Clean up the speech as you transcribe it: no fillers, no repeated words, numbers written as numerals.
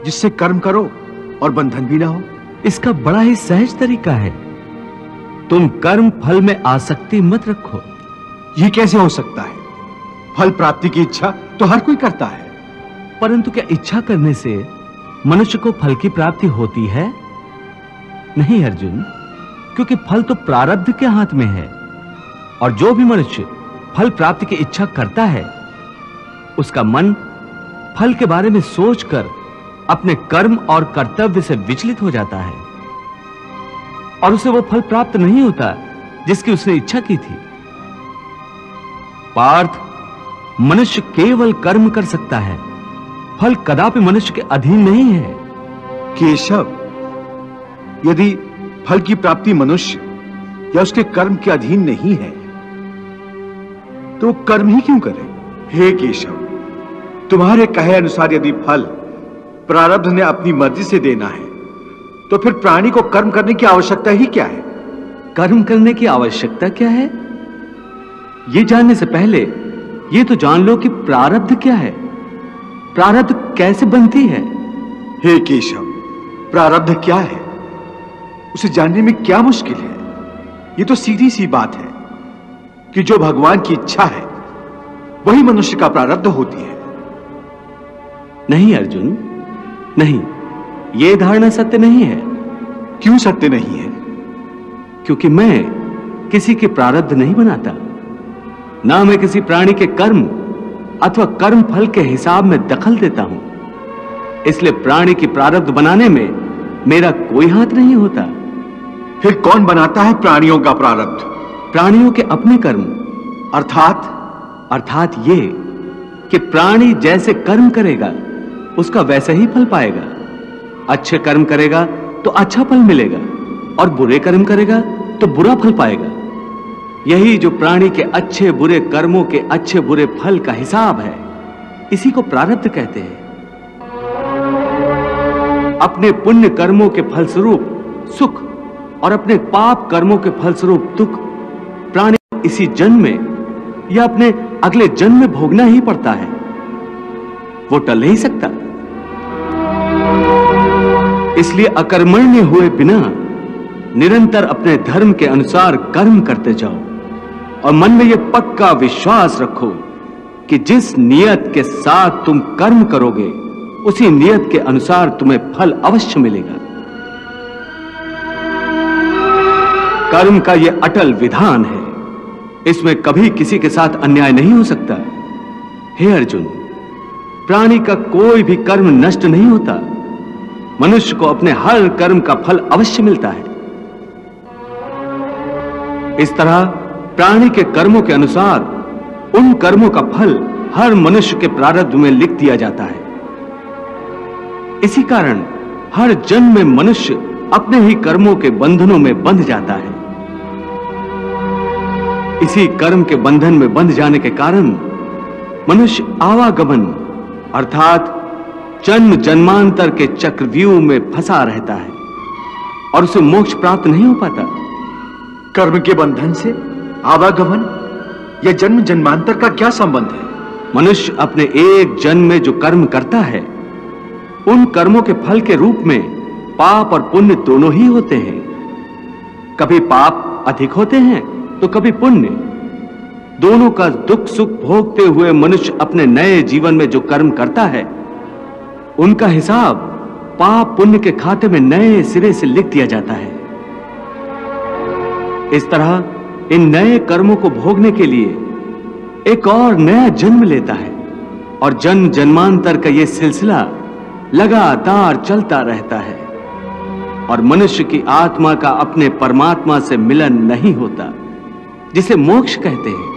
जिससे कर्म करो और बंधन भी ना हो। इसका बड़ा ही सहज तरीका है। तुम कर्म फल में आसक्ति मत रखो। यह कैसे हो सकता है? फल प्राप्ति की इच्छा तो हर कोई करता है। परंतु क्या इच्छा करने से मनुष्य को फल की प्राप्ति होती है? नहीं अर्जुन, क्योंकि फल तो प्रारब्ध के हाथ में है। और जो भी मनुष्य फल प्राप्ति की इच्छा करता है, उसका मन फल के बारे में सोचकर अपने कर्म और कर्तव्य से विचलित हो जाता है और उसे वो फल प्राप्त नहीं होता जिसकी उसने इच्छा की थी। पार्थ, मनुष्य केवल कर्म कर सकता है, फल कदापि मनुष्य के अधीन नहीं है। केशव, यदि फल की प्राप्ति मनुष्य या उसके कर्म के अधीन नहीं है तो कर्म ही क्यों करे? हे केशव, तुम्हारे कहे अनुसार यदि फल प्रारब्ध ने अपनी मर्जी से देना है तो फिर प्राणी को कर्म करने की आवश्यकता ही क्या है? कर्म करने की आवश्यकता क्या है, यह जानने से पहले यह तो जान लो कि प्रारब्ध क्या है, प्रारब्ध कैसे बनती है। हे केशव, प्रारब्ध क्या है उसे जानने में क्या मुश्किल है? यह तो सीधी सी बात है कि जो भगवान की इच्छा है वही मनुष्य का प्रारब्ध होती है। नहीं अर्जुन, नहीं, यह धारणा सत्य नहीं है। क्यों सत्य नहीं है? क्योंकि मैं किसी के प्रारब्ध नहीं बनाता, ना मैं किसी प्राणी के कर्म अथवा कर्म फल के हिसाब में दखल देता हूं। इसलिए प्राणी की प्रारब्ध बनाने में मेरा कोई हाथ नहीं होता। फिर कौन बनाता है प्राणियों का प्रारब्ध? प्राणियों के अपने कर्म। अर्थात ये कि प्राणी जैसे कर्म करेगा उसका वैसा ही फल पाएगा। अच्छे कर्म करेगा तो अच्छा फल मिलेगा और बुरे कर्म करेगा तो बुरा फल पाएगा। यही जो प्राणी के अच्छे बुरे कर्मों के अच्छे बुरे फल का हिसाब है, इसी को प्रारब्ध कहते हैं। अपने पुण्य कर्मों के फलस्वरूप सुख और अपने पाप कर्मों के फलस्वरूप दुख प्राणी इसी जन्म में या अपने अगले जन्म में भोगना ही पड़ता है, वो टल नहीं सकता। इसलिए अकर्मण्य हुए बिना निरंतर अपने धर्म के अनुसार कर्म करते जाओ और मन में यह पक्का विश्वास रखो कि जिस नियत के साथ तुम कर्म करोगे उसी नियत के अनुसार तुम्हें फल अवश्य मिलेगा। कर्म का यह अटल विधान है, इसमें कभी किसी के साथ अन्याय नहीं हो सकता। हे अर्जुन, प्राणी का कोई भी कर्म नष्ट नहीं होता, मनुष्य को अपने हर कर्म का फल अवश्य मिलता है। इस तरह प्राणी के कर्मों के अनुसार उन कर्मों का फल हर मनुष्य के प्रारब्ध में लिख दिया जाता है। इसी कारण हर जन्म में मनुष्य अपने ही कर्मों के बंधनों में बंध जाता है। इसी कर्म के बंधन में बंध जाने के कारण मनुष्य आवागमन अर्थात जन्म जन्मांतर के चक्रव्यूह में फंसा रहता है और उसे मोक्ष प्राप्त नहीं हो पाता। कर्म के बंधन से आवागमन या जन्म जन्मांतर का क्या संबंध है? मनुष्य अपने एक जन्म में जो कर्म करता है, उन कर्मों के फल के रूप में पाप और पुण्य दोनों ही होते हैं। कभी पाप अधिक होते हैं तो कभी पुण्य। दोनों का दुख सुख भोगते हुए मनुष्य अपने नए जीवन में जो कर्म करता है, उनका हिसाब पाप पुण्य के खाते में नए सिरे से लिख दिया जाता है। इस तरह इन नए कर्मों को भोगने के लिए एक और नया जन्म लेता है और जन्म जन्मांतर का यह सिलसिला लगातार चलता रहता है और मनुष्य की आत्मा का अपने परमात्मा से मिलन नहीं होता, जिसे मोक्ष कहते हैं।